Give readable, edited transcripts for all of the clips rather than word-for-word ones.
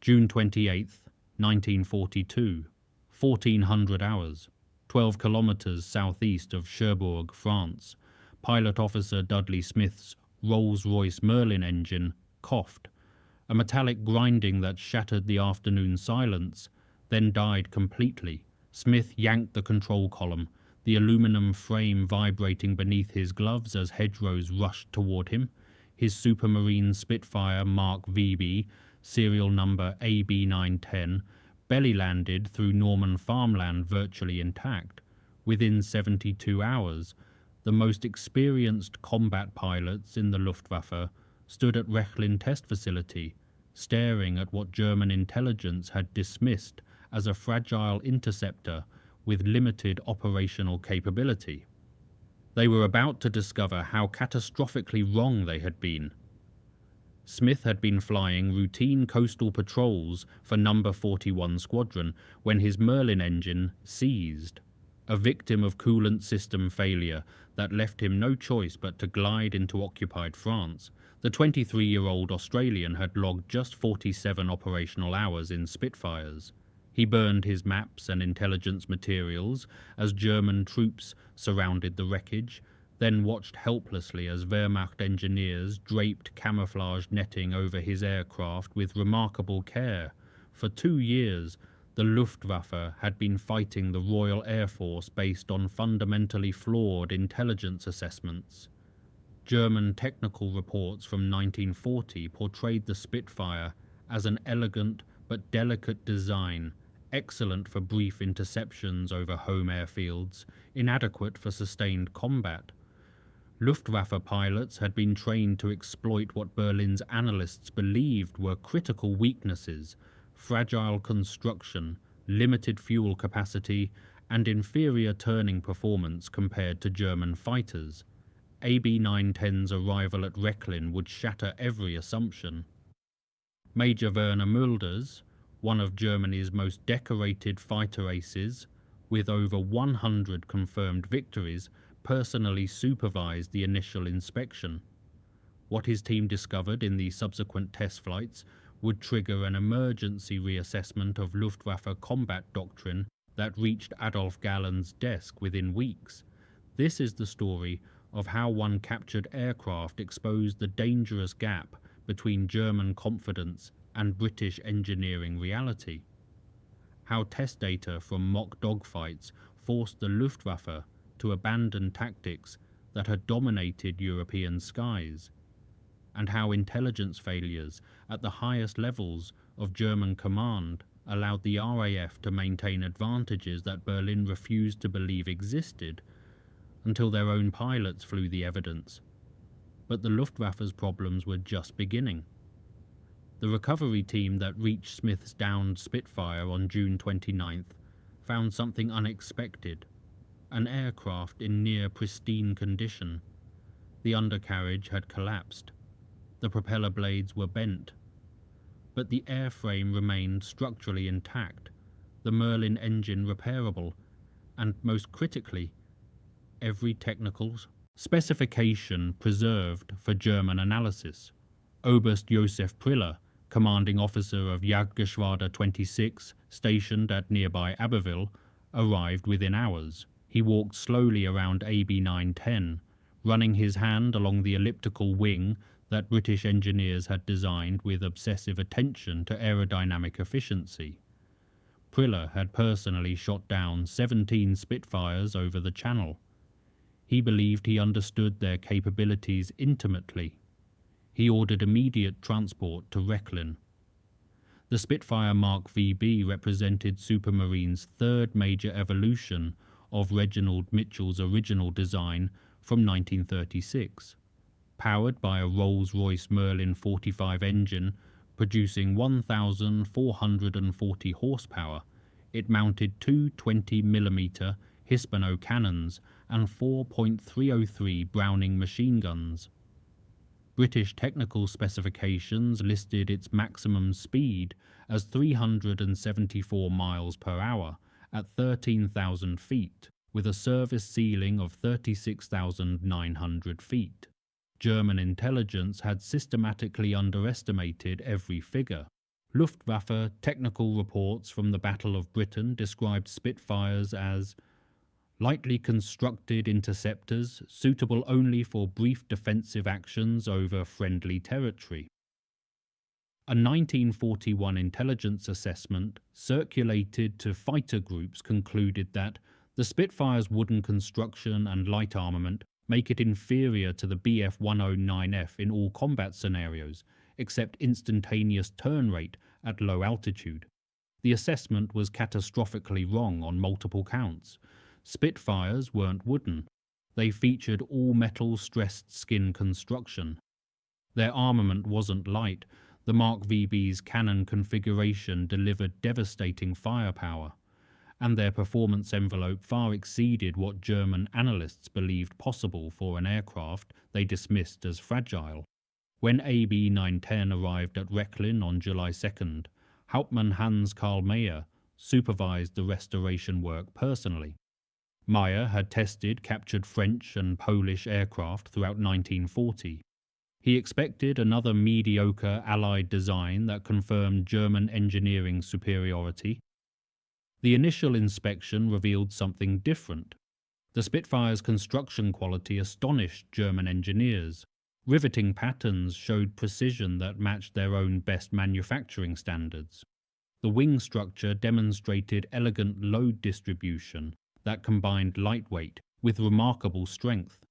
June 28th, 1942, 1400 hours, 12 kilometers southeast of Cherbourg, France. Pilot Officer Dudley Smith's Rolls-Royce Merlin engine coughed, a metallic grinding that shattered the afternoon silence, then died completely. Smith yanked the control column, the aluminum frame vibrating beneath his gloves as hedgerows rushed toward him. His Supermarine Spitfire Mark VB, serial number AB910, belly-landed through Norman farmland virtually intact. Within 72 hours, the most experienced combat pilots in the Luftwaffe stood at Rechlin test facility, staring at what German intelligence had dismissed as a fragile interceptor with limited operational capability. They were about to discover how catastrophically wrong they had been. Smith had been flying routine coastal patrols for No. 41 Squadron when his Merlin engine seized, a victim of coolant system failure that left him no choice but to glide into occupied France. The 23-year-old Australian had logged just 47 operational hours in Spitfires. He burned his maps and intelligence materials as German troops surrounded the wreckage, then watched helplessly as Wehrmacht engineers draped camouflage netting over his aircraft with remarkable care. For 2 years, the Luftwaffe had been fighting the Royal Air Force based on fundamentally flawed intelligence assessments. German technical reports from 1940 portrayed the Spitfire as an elegant but delicate design, excellent for brief interceptions over home airfields, inadequate for sustained combat. Luftwaffe pilots had been trained to exploit what Berlin's analysts believed were critical weaknesses: fragile construction, limited fuel capacity, and inferior turning performance compared to German fighters. AB910's arrival at Rechlin would shatter every assumption. Major Werner Mulders, one of Germany's most decorated fighter aces, with over 100 confirmed victories, personally supervised the initial inspection. What his team discovered in the subsequent test flights would trigger an emergency reassessment of Luftwaffe combat doctrine that reached Adolf Galland's desk within weeks. This is the story of how one captured aircraft exposed the dangerous gap between German confidence and British engineering reality. How test data from mock dogfights forced the Luftwaffe to abandon tactics that had dominated European skies, and how intelligence failures at the highest levels of German command allowed the RAF to maintain advantages that Berlin refused to believe existed until their own pilots flew the evidence. But the Luftwaffe's problems were just beginning. The recovery team that reached Smith's downed Spitfire on June 29th found something unexpected: an aircraft in near pristine condition. The undercarriage had collapsed. The propeller blades were bent. But the airframe remained structurally intact, the Merlin engine repairable, and most critically, every technical specification preserved for German analysis. Oberst Josef Priller, commanding officer of Jagdgeschwader 26, stationed at nearby Abbeville, arrived within hours. He walked slowly around AB910, running his hand along the elliptical wing that British engineers had designed with obsessive attention to aerodynamic efficiency. Priller had personally shot down 17 Spitfires over the Channel. He believed he understood their capabilities intimately. He ordered immediate transport to Rechlin. The Spitfire Mark VB represented Supermarine's third major evolution of Reginald Mitchell's original design from 1936. Powered by a Rolls-Royce Merlin 45 engine producing 1,440 horsepower, it mounted two 20mm Hispano cannons and 4.303 Browning machine guns. British technical specifications listed its maximum speed as 374 miles per hour at 13,000 feet, with a service ceiling of 36,900 feet. German intelligence had systematically underestimated every figure. Luftwaffe technical reports from the Battle of Britain described Spitfires as lightly constructed interceptors suitable only for brief defensive actions over friendly territory. A 1941 intelligence assessment circulated to fighter groups concluded that the Spitfire's wooden construction and light armament make it inferior to the Bf-109F in all combat scenarios, except instantaneous turn rate at low altitude. The assessment was catastrophically wrong on multiple counts. Spitfires weren't wooden. They featured all-metal stressed skin construction. Their armament wasn't light. The Mark VB's cannon configuration delivered devastating firepower, and their performance envelope far exceeded what German analysts believed possible for an aircraft they dismissed as fragile. When AB 910 arrived at Rechlin on July 2nd, Hauptmann Hans Karl Mayer supervised the restoration work personally. Mayer had tested captured French and Polish aircraft throughout 1940. He expected another mediocre Allied design that confirmed German engineering superiority. The initial inspection revealed something different. The Spitfire's construction quality astonished German engineers. Riveting patterns showed precision that matched their own best manufacturing standards. The wing structure demonstrated elegant load distribution that combined lightweight with remarkable strength.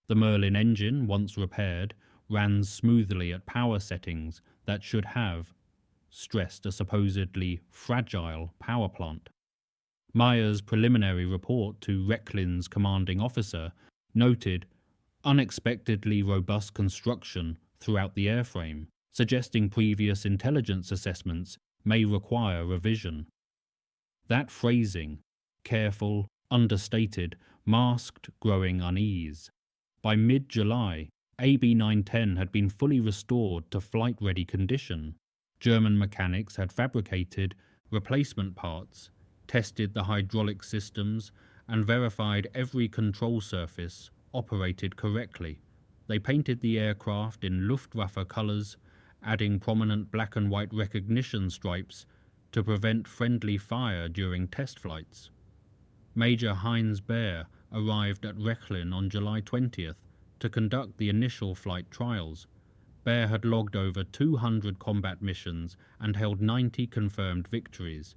The Merlin engine, once repaired, ran smoothly at power settings that should have stressed a supposedly fragile power plant. Mayer's preliminary report to Rechlin's commanding officer noted unexpectedly robust construction throughout the airframe, suggesting previous intelligence assessments may require revision. That phrasing, careful, understated, masked growing unease. By mid-July, AB 910 had been fully restored to flight-ready condition. German mechanics had fabricated replacement parts, tested the hydraulic systems, and verified every control surface operated correctly. They painted the aircraft in Luftwaffe colors, adding prominent black and white recognition stripes to prevent friendly fire during test flights. Major Heinz Baer arrived at Rechlin on July 20th to conduct the initial flight trials. Baer had logged over 200 combat missions and held 90 confirmed victories.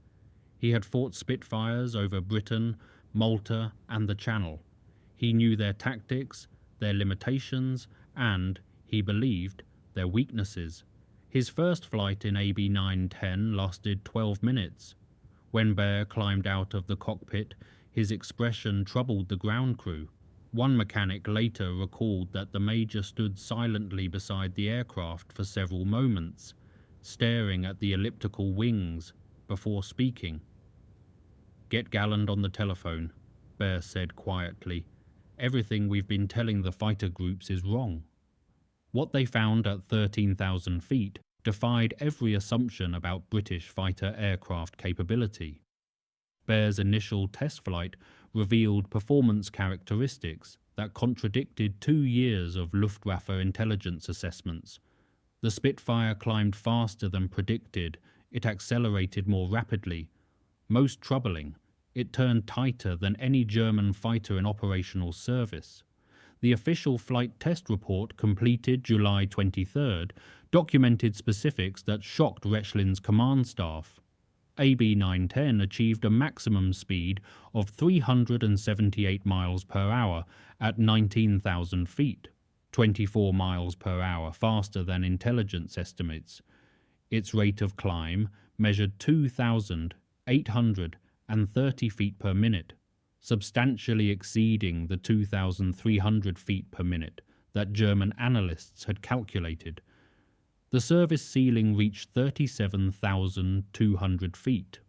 He had fought Spitfires over Britain, Malta, and the Channel. He knew their tactics, their limitations, and, he believed, their weaknesses. His first flight in AB 910 lasted 12 minutes. When Baer climbed out of the cockpit, his expression troubled the ground crew. One mechanic later recalled that the Major stood silently beside the aircraft for several moments, staring at the elliptical wings before speaking. "Get Galland on the telephone," Baer said quietly. "Everything we've been telling the fighter groups is wrong." What they found at 13,000 feet defied every assumption about British fighter aircraft capability. Baer's initial test flight revealed performance characteristics that contradicted 2 years of Luftwaffe intelligence assessments. The Spitfire climbed faster than predicted, it accelerated more rapidly. Most troubling, it turned tighter than any German fighter in operational service. The official flight test report, completed July 23rd, documented specifics that shocked Rechlin's command staff. AB 910 achieved a maximum speed of 378 miles per hour at 19,000 feet, 24 miles per hour faster than intelligence estimates. Its rate of climb measured 2,830 feet per minute, substantially exceeding the 2,300 feet per minute that German analysts had calculated. The service ceiling reached 37,200 feet.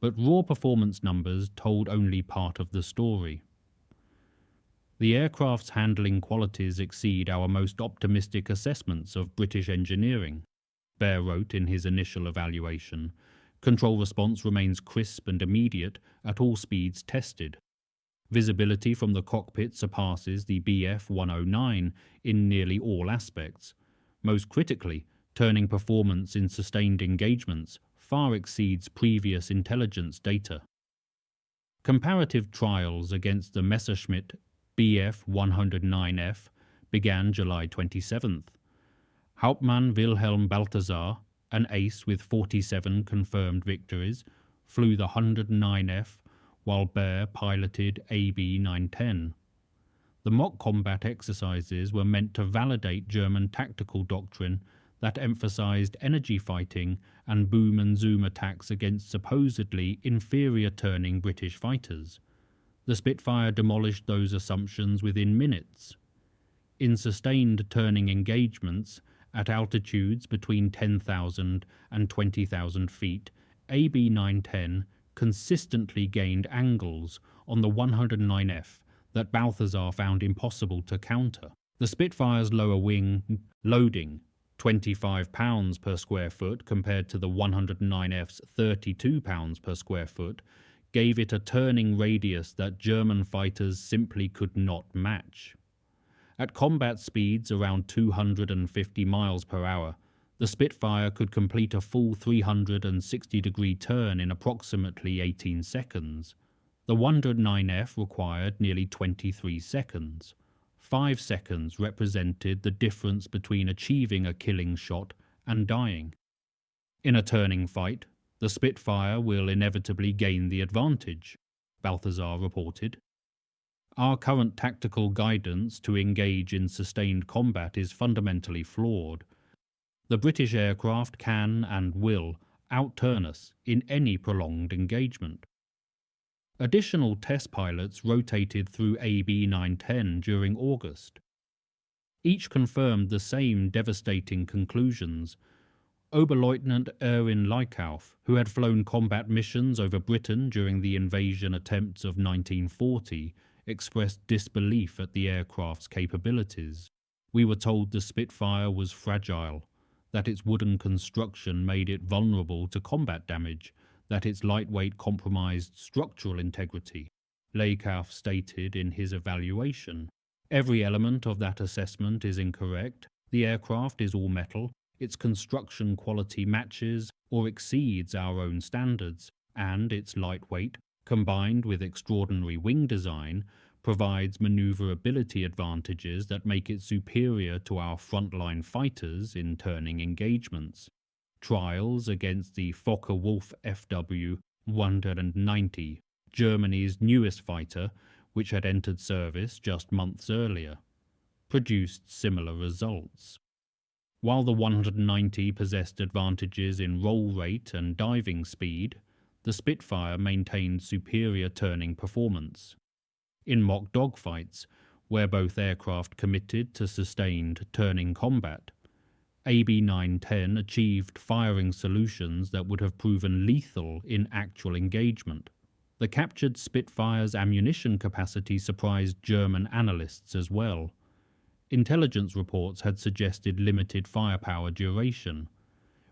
But raw performance numbers told only part of the story. The aircraft's handling qualities exceed our most optimistic assessments of British engineering, Baer wrote in his initial evaluation. Control response remains crisp and immediate at all speeds tested. Visibility from the cockpit surpasses the Bf-109 in nearly all aspects. Most critically, Turning performance in sustained engagements far exceeds previous intelligence data. Comparative trials against the Messerschmitt Bf 109F began July 27th. Hauptmann Wilhelm Balthasar, an ace with 47 confirmed victories, flew the 109F while Baer piloted AB 910. The mock combat exercises were meant to validate German tactical doctrine that emphasized energy fighting and boom and zoom attacks against supposedly inferior turning British fighters. The Spitfire demolished those assumptions within minutes. In sustained turning engagements at altitudes between 10,000 and 20,000 feet, AB 910 consistently gained angles on the 109F that Balthasar found impossible to counter. The Spitfire's lower wing loading, 25 pounds per square foot compared to the 109F's 32 pounds per square foot, gave it a turning radius that German fighters simply could not match. At combat speeds around 250 miles per hour, the Spitfire could complete a full 360-degree turn in approximately 18 seconds. The 109F required nearly 23 seconds. 5 seconds represented the difference between achieving a killing shot and dying. In a turning fight, the Spitfire will inevitably gain the advantage, Balthasar reported. Our current tactical guidance to engage in sustained combat is fundamentally flawed. The British aircraft can and will outturn us in any prolonged engagement. Additional test pilots rotated through AB 910 during August. Each confirmed the same devastating conclusions. Oberleutnant Erwin Leikauf, who had flown combat missions over Britain during the invasion attempts of 1940, expressed disbelief at the aircraft's capabilities. We were told the Spitfire was fragile, that its wooden construction made it vulnerable to combat damage, that its lightweight compromised structural integrity, Leikauf stated in his evaluation. Every element of that assessment is incorrect. The aircraft is all metal, its construction quality matches or exceeds our own standards, and its lightweight, combined with extraordinary wing design, provides maneuverability advantages that make it superior to our frontline fighters in turning engagements. Trials against the Focke-Wulf FW 190, Germany's newest fighter, which had entered service just months earlier, produced similar results. While the 190 possessed advantages in roll rate and diving speed, the Spitfire maintained superior turning performance. In mock dogfights, where both aircraft committed to sustained turning combat, AB 910 achieved firing solutions that would have proven lethal in actual engagement. The captured Spitfire's ammunition capacity surprised German analysts as well. Intelligence reports had suggested limited firepower duration.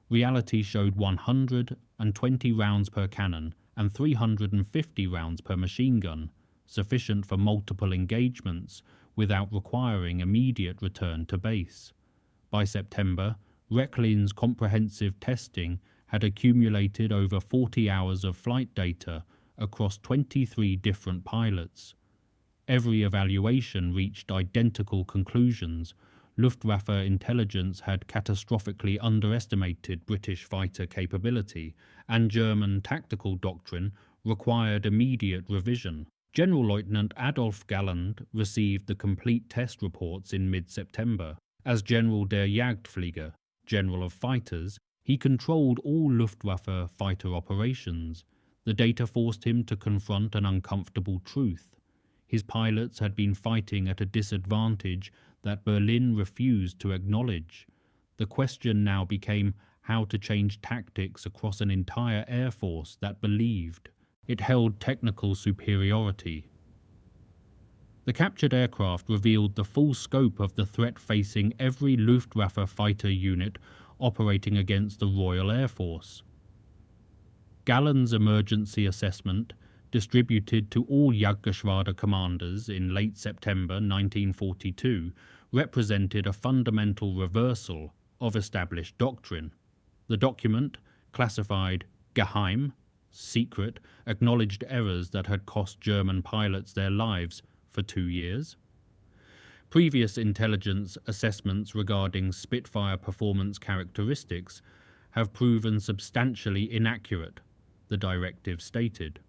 Reality showed 120 rounds per cannon and 350 rounds per machine gun, sufficient for multiple engagements without requiring immediate return to base. By September, Rechlin's comprehensive testing had accumulated over 40 hours of flight data across 23 different pilots. Every evaluation reached identical conclusions. Luftwaffe intelligence had catastrophically underestimated British fighter capability, and German tactical doctrine required immediate revision. General Lieutenant Adolf Galland received the complete test reports in mid-September. As General der Jagdflieger, General of Fighters, he controlled all Luftwaffe fighter operations. The data forced him to confront an uncomfortable truth. His pilots had been fighting at a disadvantage that Berlin refused to acknowledge. The question now became how to change tactics across an entire air force that believed it held technical superiority. The captured aircraft revealed the full scope of the threat facing every Luftwaffe fighter unit operating against the Royal Air Force. Galland's emergency assessment, distributed to all Jagdgeschwader commanders in late September 1942, represented a fundamental reversal of established doctrine. The document, classified Geheim, secret, acknowledged errors that had cost German pilots their lives for 2 years. Previous intelligence assessments regarding Spitfire performance characteristics have proven substantially inaccurate, the directive stated.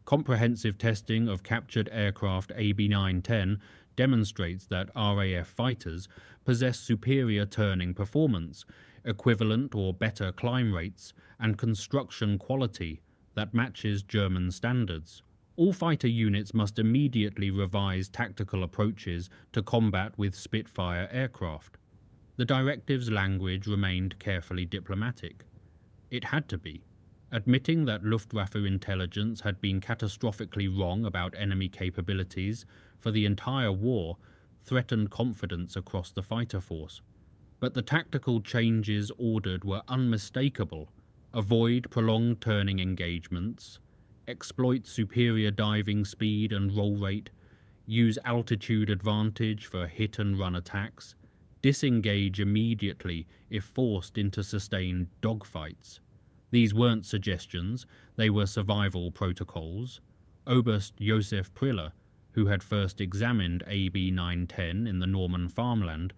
Comprehensive testing of captured aircraft AB-910 demonstrates that RAF fighters possess superior turning performance, equivalent or better climb rates, and construction quality that matches German standards. All fighter units must immediately revise tactical approaches to combat with Spitfire aircraft. The directive's language remained carefully diplomatic. It had to be. Admitting that Luftwaffe intelligence had been catastrophically wrong about enemy capabilities for the entire war threatened confidence across the fighter force. But the tactical changes ordered were unmistakable: avoid prolonged turning engagements, exploit superior diving speed and roll rate, use altitude advantage for hit-and-run attacks, disengage immediately if forced into sustained dogfights. These weren't suggestions, they were survival protocols. Oberst Josef Priller, who had first examined AB-910 in the Norman farmland,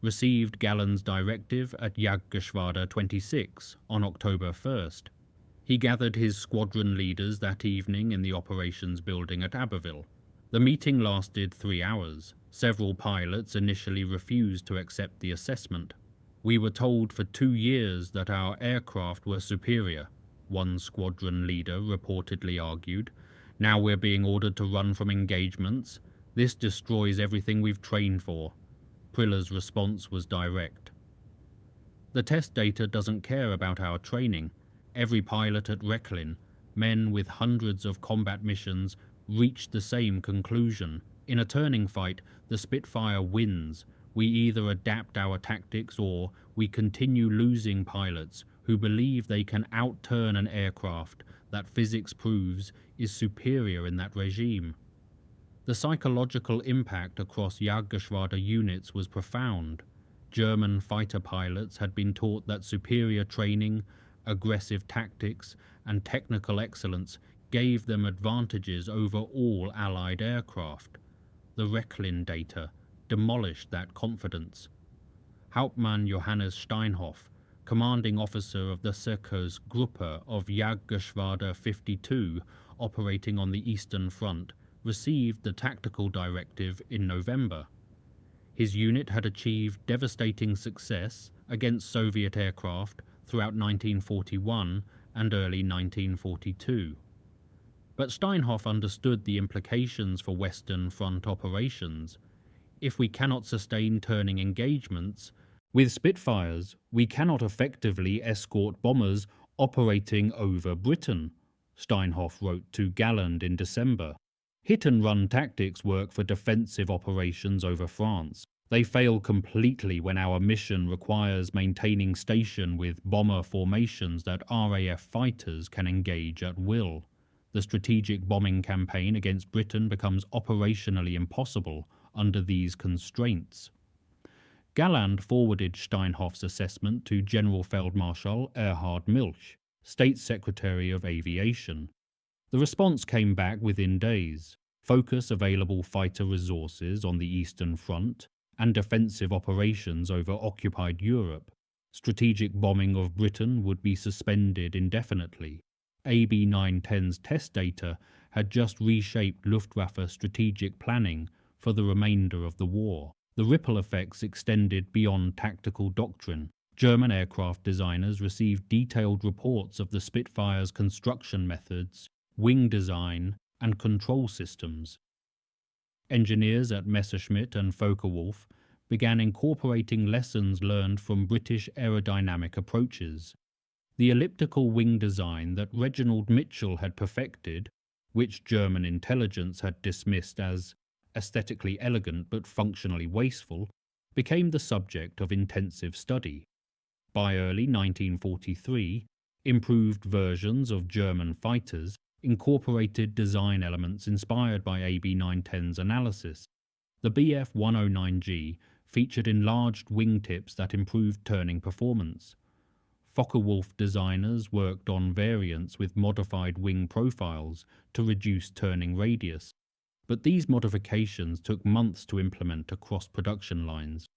received Gallen's directive at Jagdgeschwader 26 on October 1st. He gathered his squadron leaders that evening in the operations building at Abbeville. The meeting lasted 3 hours. Several pilots initially refused to accept the assessment. "We were told for 2 years that our aircraft were superior," one squadron leader reportedly argued. "Now we're being ordered to run from engagements. This destroys everything we've trained for." Priller's response was direct. "The test data doesn't care about our training. Every pilot at Rechlin, men with hundreds of combat missions, reached the same conclusion. In a turning fight, the Spitfire wins. We either adapt our tactics or we continue losing pilots who believe they can outturn an aircraft that physics proves is superior in that regime." The psychological impact across Jagdgeschwader units was profound. German fighter pilots had been taught that superior training, aggressive tactics, and technical excellence gave them advantages over all Allied aircraft. The Rechlin data demolished that confidence. Hauptmann Johannes Steinhoff, commanding officer of the Secours-Gruppe of Jagdgeschwader 52 operating on the Eastern Front, received the tactical directive in November. His unit had achieved devastating success against Soviet aircraft throughout 1941 and early 1942. But Steinhoff understood the implications for Western Front operations. If we cannot sustain turning engagements, with Spitfires, we cannot effectively escort bombers operating over Britain, Steinhoff wrote to Galland in December. Hit-and-run tactics work for defensive operations over France. They fail completely when our mission requires maintaining station with bomber formations that RAF fighters can engage at will. The strategic bombing campaign against Britain becomes operationally impossible under these constraints. Galland forwarded Steinhoff's assessment to General Feldmarschall Erhard Milch, State Secretary of Aviation. The response came back within days. Focus available fighter resources on the Eastern Front and defensive operations over occupied Europe. Strategic bombing of Britain would be suspended indefinitely. AB-910's test data had just reshaped Luftwaffe strategic planning for the remainder of the war. The ripple effects extended beyond tactical doctrine. German aircraft designers received detailed reports of the Spitfire's construction methods, wing design, and control systems. Engineers at Messerschmitt and Focke-Wulf began incorporating lessons learned from British aerodynamic approaches. The elliptical wing design that Reginald Mitchell had perfected, which German intelligence had dismissed as aesthetically elegant but functionally wasteful, became the subject of intensive study. By early 1943, improved versions of German fighters incorporated design elements inspired by AB-910's analysis. The Bf-109G featured enlarged wingtips that improved turning performance. Focke-Wulf designers worked on variants with modified wing profiles to reduce turning radius, but these modifications took months to implement across production lines.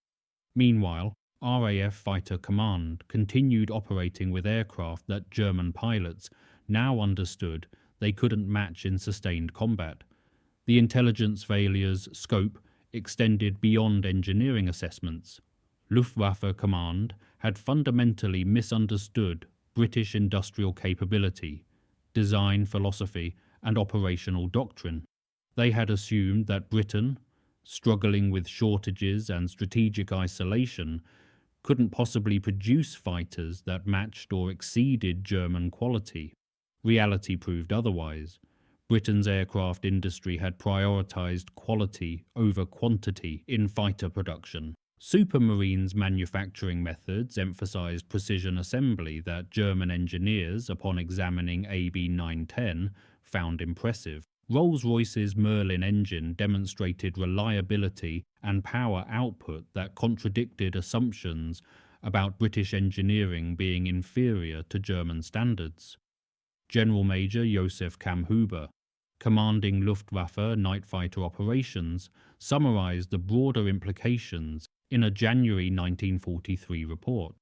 Meanwhile, RAF Fighter Command continued operating with aircraft that German pilots now understood they couldn't match in sustained combat. The intelligence failure's scope extended beyond engineering assessments. Luftwaffe Command had fundamentally misunderstood British industrial capability, design philosophy, and operational doctrine. They had assumed that Britain, struggling with shortages and strategic isolation, couldn't possibly produce fighters that matched or exceeded German quality. Reality proved otherwise. Britain's aircraft industry had prioritized quality over quantity in fighter production. Supermarine's manufacturing methods emphasized precision assembly that German engineers, upon examining AB 910, found impressive. Rolls-Royce's Merlin engine demonstrated reliability and power output that contradicted assumptions about British engineering being inferior to German standards. General Major Josef Kammhuber, commanding Luftwaffe night fighter operations, summarized the broader implications in a January 1943 report.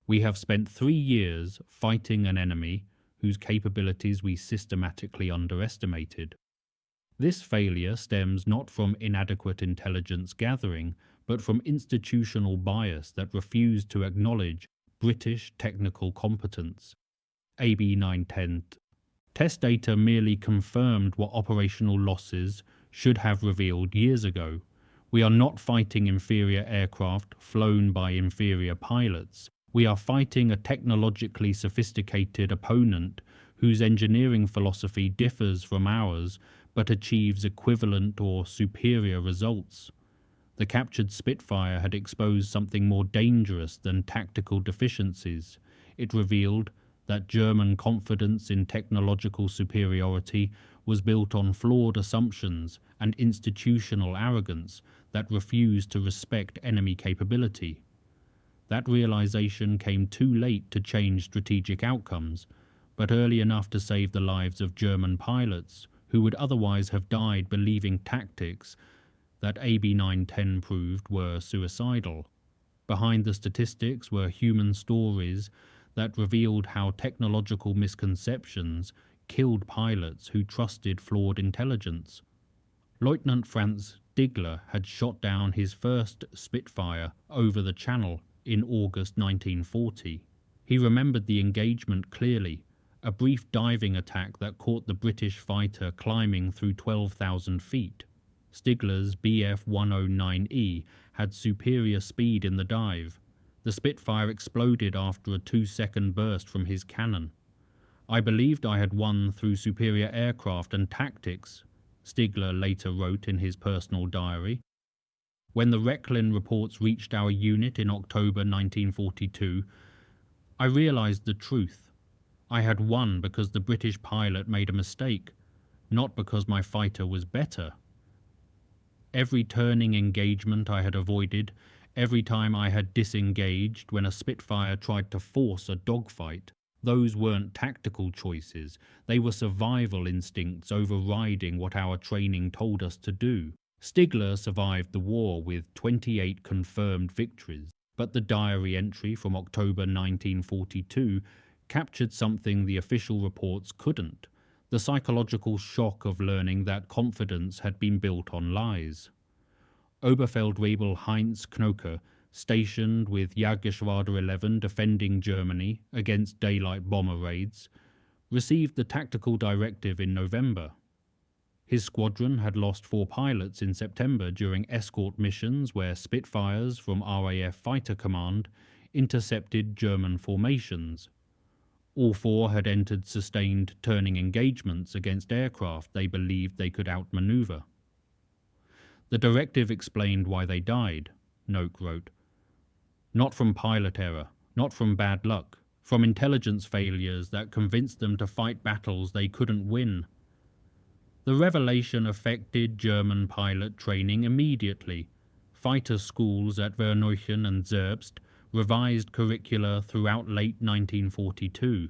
"We have spent 3 years fighting an enemy whose capabilities we systematically underestimated. This failure stems not from inadequate intelligence gathering, but from institutional bias that refused to acknowledge British technical competence." AB 910. Test data merely confirmed what operational losses should have revealed years ago. We are not fighting inferior aircraft flown by inferior pilots. We are fighting a technologically sophisticated opponent whose engineering philosophy differs from ours but achieves equivalent or superior results. The captured Spitfire had exposed something more dangerous than tactical deficiencies. It revealed that German confidence in technological superiority was built on flawed assumptions and institutional arrogance that refused to respect enemy capability. That realization came too late to change strategic outcomes, but early enough to save the lives of German pilots who would otherwise have died believing tactics that AB 910 proved were suicidal. Behind the statistics were human stories that revealed how technological misconceptions killed pilots who trusted flawed intelligence. Lieutenant Franz Stigler had shot down his first Spitfire over the Channel in August 1940. He remembered the engagement clearly, a brief diving attack that caught the British fighter climbing through 12,000 feet. Stigler's Bf-109E had superior speed in the dive. The Spitfire exploded after a 2-second burst from his cannon. "I believed I had won through superior aircraft and tactics," Stigler later wrote in his personal diary. "When the Rechlin reports reached our unit in October 1942, I realized the truth. I had won because the British pilot made a mistake, not because my fighter was better. Every turning engagement I had avoided, every time I had disengaged when a Spitfire tried to force a dogfight, those weren't tactical choices, they were survival instincts overriding what our training told us to do." Stigler survived the war with 28 confirmed victories, but the diary entry from October 1942 captured something the official reports couldn't: the psychological shock of learning that confidence had been built on lies. Oberfeldwebel Heinz Knoke, stationed with Jagdgeschwader 11 defending Germany against daylight bomber raids, received the tactical directive in November. His squadron had lost 4 pilots in September during escort missions where Spitfires from RAF Fighter Command intercepted German formations. All 4 had entered sustained turning engagements against aircraft they believed they could outmaneuver. The directive explained why they died, Knoke wrote. "Not from pilot error, not from bad luck, from intelligence failures that convinced them to fight battles they couldn't win." The revelation affected German pilot training immediately. Fighter schools at Verneuchen and Zerbst revised curricula throughout late 1942.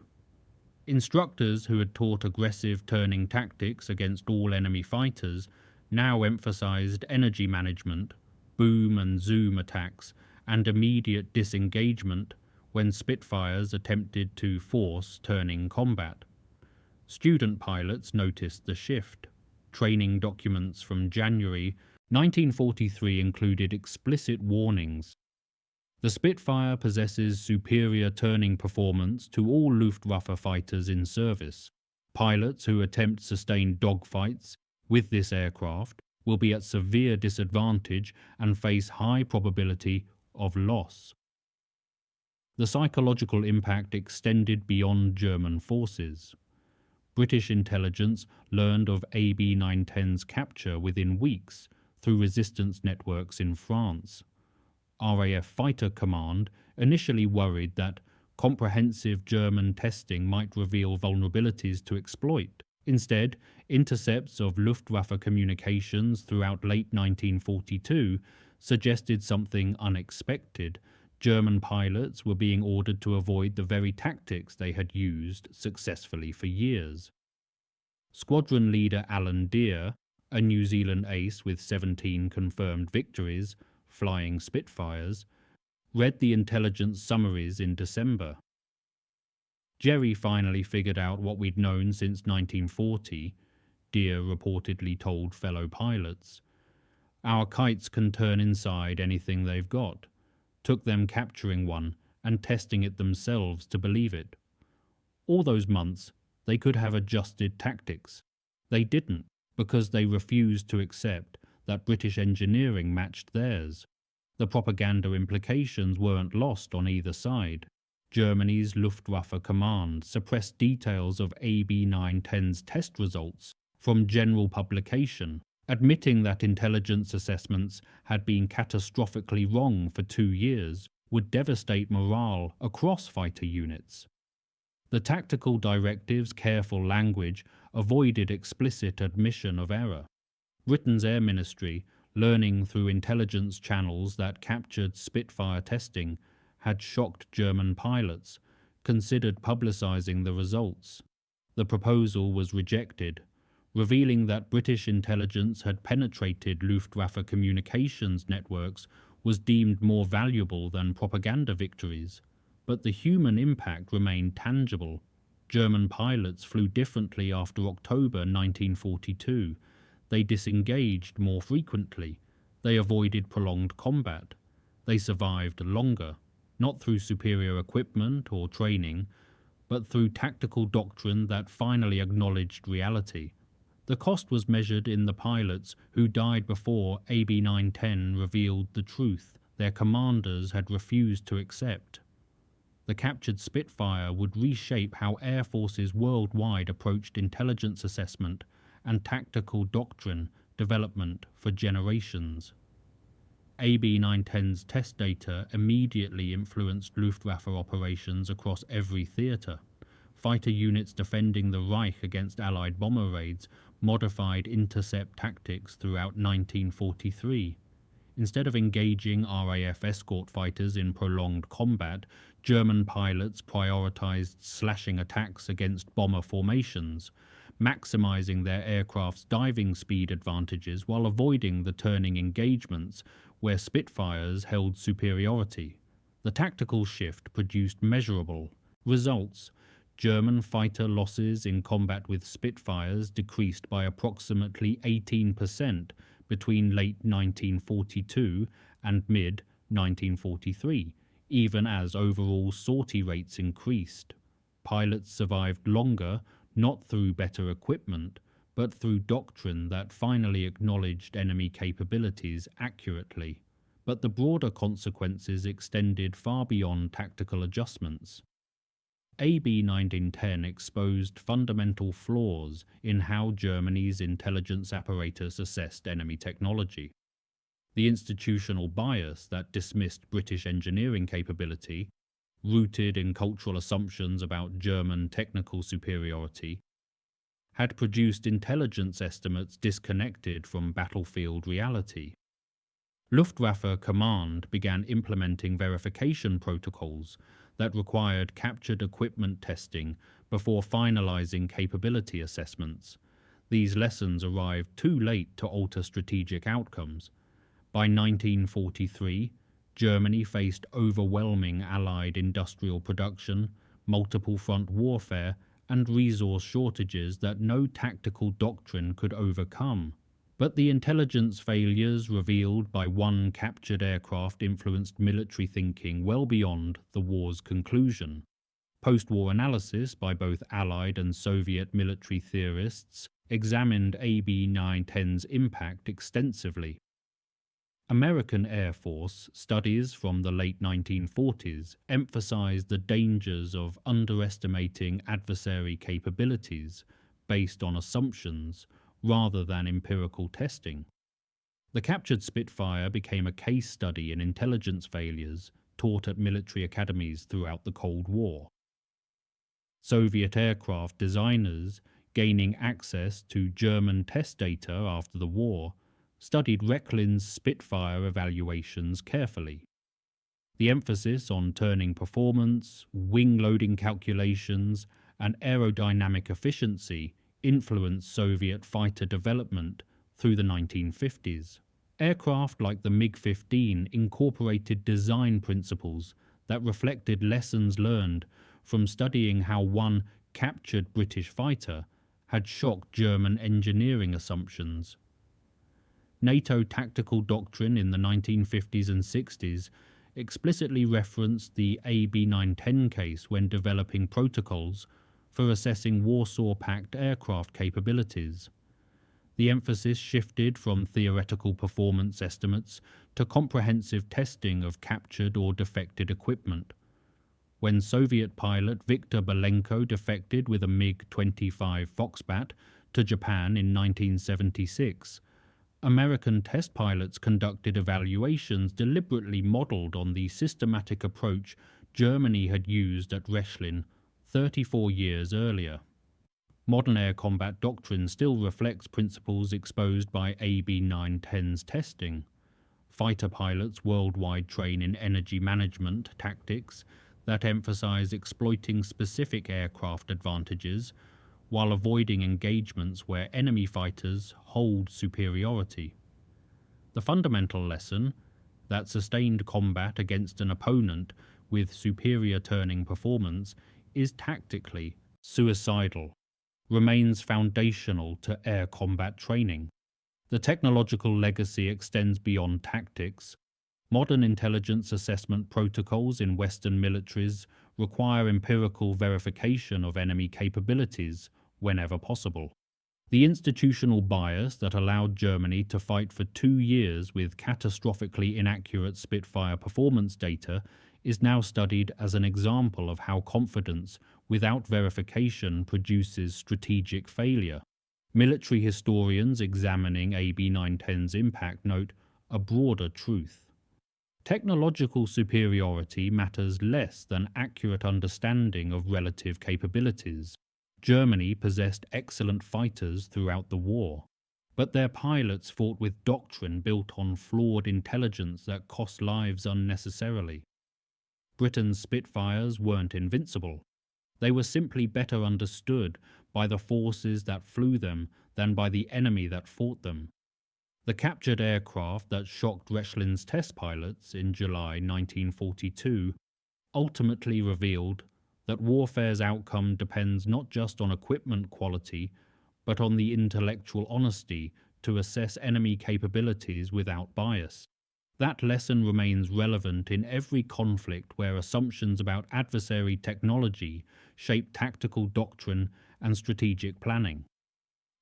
Instructors who had taught aggressive turning tactics against all enemy fighters now emphasized energy management, boom and zoom attacks, and immediate disengagement when Spitfires attempted to force turning combat. Student pilots noticed the shift. Training documents from January 1943 included explicit warnings. The Spitfire possesses superior turning performance to all Luftwaffe fighters in service. Pilots who attempt sustained dogfights with this aircraft will be at severe disadvantage and face high probability of loss. The psychological impact extended beyond German forces. British intelligence learned of AB 910's capture within weeks through resistance networks in France. RAF Fighter Command initially worried that comprehensive German testing might reveal vulnerabilities to exploit. Instead, intercepts of Luftwaffe communications throughout late 1942 suggested something unexpected. German pilots were being ordered to avoid the very tactics they had used successfully for years. Squadron leader Alan Deer, a New Zealand ace with 17 confirmed victories, flying Spitfires, read the intelligence summaries in December. "Jerry finally figured out what we'd known since 1940, Deer reportedly told fellow pilots. Our kites can turn inside anything they've got. Took them capturing one and testing it themselves to believe it. All those months, they could have adjusted tactics. They didn't, because they refused to accept that British engineering matched theirs. The propaganda implications weren't lost on either side. Germany's Luftwaffe command suppressed details of AB 910's test results from general publication, admitting that intelligence assessments had been catastrophically wrong for 2 years would devastate morale across fighter units. The tactical directive's careful language avoided explicit admission of error. Britain's Air Ministry, learning through intelligence channels that captured Spitfire testing, had shocked German pilots, considered publicising the results. The proposal was rejected, revealing that British intelligence had penetrated Luftwaffe communications networks was deemed more valuable than propaganda victories. But the human impact remained tangible. German pilots flew differently after October 1942. They disengaged more frequently. They avoided prolonged combat. They survived longer, not through superior equipment or training, but through tactical doctrine that finally acknowledged reality. The cost was measured in the pilots who died before AB 910 revealed the truth their commanders had refused to accept. The captured Spitfire would reshape how air forces worldwide approached intelligence assessment and tactical doctrine development for generations. AB 910's test data immediately influenced Luftwaffe operations across every theatre. Fighter units defending the Reich against Allied bomber raids modified intercept tactics throughout 1943. Instead of engaging RAF escort fighters in prolonged combat, German pilots prioritized slashing attacks against bomber formations, maximizing their aircraft's diving speed advantages while avoiding the turning engagements where Spitfires held superiority. The tactical shift produced measurable results. German fighter losses in combat with Spitfires decreased by approximately 18% between late 1942 and mid-1943, even as overall sortie rates increased. Pilots survived longer, not through better equipment, but through doctrine that finally acknowledged enemy capabilities accurately. But the broader consequences extended far beyond tactical adjustments. AB 1910 exposed fundamental flaws in how Germany's intelligence apparatus assessed enemy technology. The institutional bias that dismissed British engineering capability, rooted in cultural assumptions about German technical superiority, had produced intelligence estimates disconnected from battlefield reality. Luftwaffe Command began implementing verification protocols that required captured equipment testing before finalizing capability assessments. These lessons arrived too late to alter strategic outcomes. By 1943, Germany faced overwhelming Allied industrial production, multiple front warfare, and resource shortages that no tactical doctrine could overcome. But the intelligence failures revealed by one captured aircraft influenced military thinking well beyond the war's conclusion. Post-war analysis by both Allied and Soviet military theorists examined AB-910's impact extensively. American Air Force studies from the late 1940s emphasized the dangers of underestimating adversary capabilities based on assumptions rather than empirical testing. The captured Spitfire became a case study in intelligence failures taught at military academies throughout the Cold War. Soviet aircraft designers, gaining access to German test data after the war, studied Rechlin's Spitfire evaluations carefully. The emphasis on turning performance, wing loading calculations, and aerodynamic efficiency influenced Soviet fighter development through the 1950s. Aircraft like the MiG-15 incorporated design principles that reflected lessons learned from studying how one captured British fighter had shocked German engineering assumptions. NATO tactical doctrine in the 1950s and 60s explicitly referenced the AB-910 case when developing protocols for assessing Warsaw Pact aircraft capabilities. The emphasis shifted from theoretical performance estimates to comprehensive testing of captured or defected equipment. When Soviet pilot Viktor Belenko defected with a MiG-25 Foxbat to Japan in 1976, American test pilots conducted evaluations deliberately modeled on the systematic approach Germany had used at Rechlin 34 years earlier. Modern air combat doctrine still reflects principles exposed by AB-910's testing. Fighter pilots worldwide train in energy management tactics that emphasize exploiting specific aircraft advantages while avoiding engagements where enemy fighters hold superiority. The fundamental lesson, that sustained combat against an opponent with superior turning performance is tactically suicidal, remains foundational to air combat training. The technological legacy extends beyond tactics. Modern intelligence assessment protocols in Western militaries require empirical verification of enemy capabilities whenever possible. The institutional bias that allowed Germany to fight for 2 years with catastrophically inaccurate Spitfire performance data is now studied as an example of how confidence without verification produces strategic failure. Military historians examining AB-910's impact note a broader truth. Technological superiority matters less than accurate understanding of relative capabilities. Germany possessed excellent fighters throughout the war, but their pilots fought with doctrine built on flawed intelligence that cost lives unnecessarily. Britain's Spitfires weren't invincible. They were simply better understood by the forces that flew them than by the enemy that fought them. The captured aircraft that shocked Rechlin's test pilots in July 1942 ultimately revealed that warfare's outcome depends not just on equipment quality, but on the intellectual honesty to assess enemy capabilities without bias. That lesson remains relevant in every conflict where assumptions about adversary technology shape tactical doctrine and strategic planning.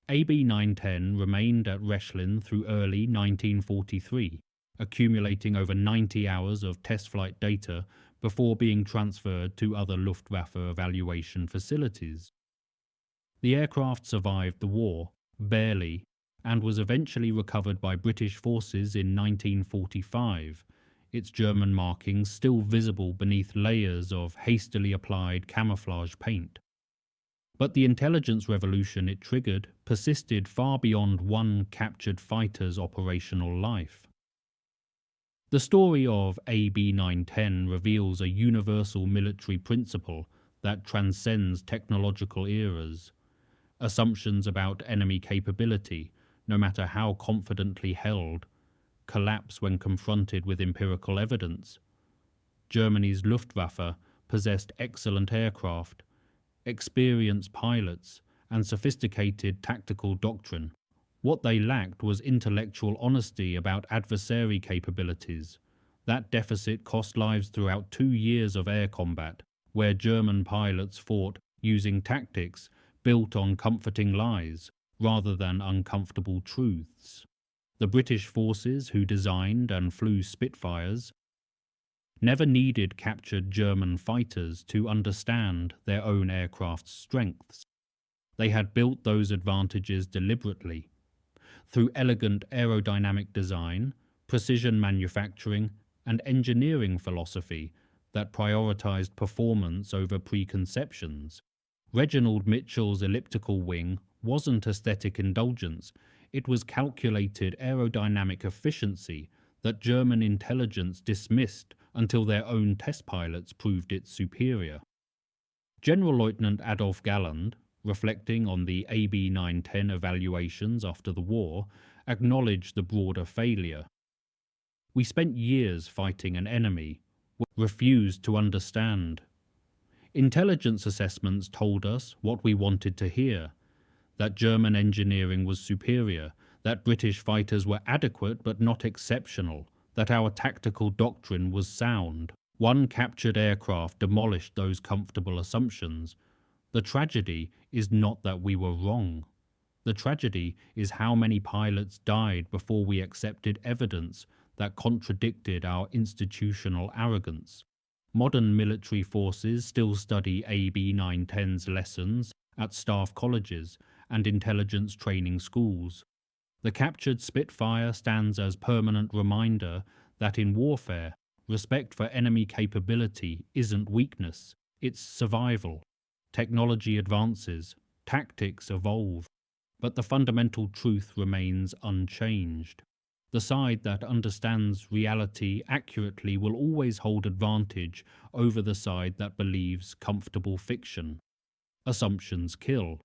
AB-910 remained at Rechlin through early 1943, accumulating over 90 hours of test flight data before being transferred to other Luftwaffe evaluation facilities. The aircraft survived the war, barely, and was eventually recovered by British forces in 1945, its German markings still visible beneath layers of hastily applied camouflage paint. But the intelligence revolution it triggered persisted far beyond one captured fighter's operational life. The story of AB 910 reveals a universal military principle that transcends technological eras. Assumptions about enemy capability, no matter how confidently held, collapse when confronted with empirical evidence. Germany's Luftwaffe possessed excellent aircraft, experienced pilots, and sophisticated tactical doctrine. What they lacked was intellectual honesty about adversary capabilities. That deficit cost lives throughout 2 years of air combat, where German pilots fought using tactics built on comforting lies rather than uncomfortable truths. The British forces who designed and flew Spitfires never needed captured German fighters to understand their own aircraft's strengths. They had built those advantages deliberately, through elegant aerodynamic design, precision manufacturing, and engineering philosophy that prioritized performance over preconceptions. Reginald Mitchell's elliptical wing wasn't aesthetic indulgence, it was calculated aerodynamic efficiency that German intelligence dismissed until their own test pilots proved it superior. General Lieutenant Adolf Galland, reflecting on the AB 910 evaluations after the war, acknowledged the broader failure. We spent years fighting an enemy we refused to understand. Intelligence assessments told us what we wanted to hear, that German engineering was superior, that British fighters were adequate but not exceptional, that our tactical doctrine was sound. One captured aircraft demolished those comfortable assumptions. The tragedy is not that we were wrong. The tragedy is how many pilots died before we accepted evidence that contradicted our institutional arrogance. Modern military forces still study AB 910's lessons at staff colleges and intelligence training schools. The captured Spitfire stands as permanent reminder that in warfare, respect for enemy capability isn't weakness, it's survival. Technology advances, tactics evolve, but the fundamental truth remains unchanged. The side that understands reality accurately will always hold advantage over the side that believes comfortable fiction. Assumptions kill,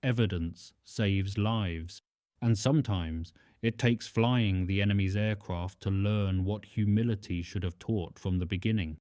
evidence saves lives, and sometimes it takes flying the enemy's aircraft to learn what humility should have taught from the beginning.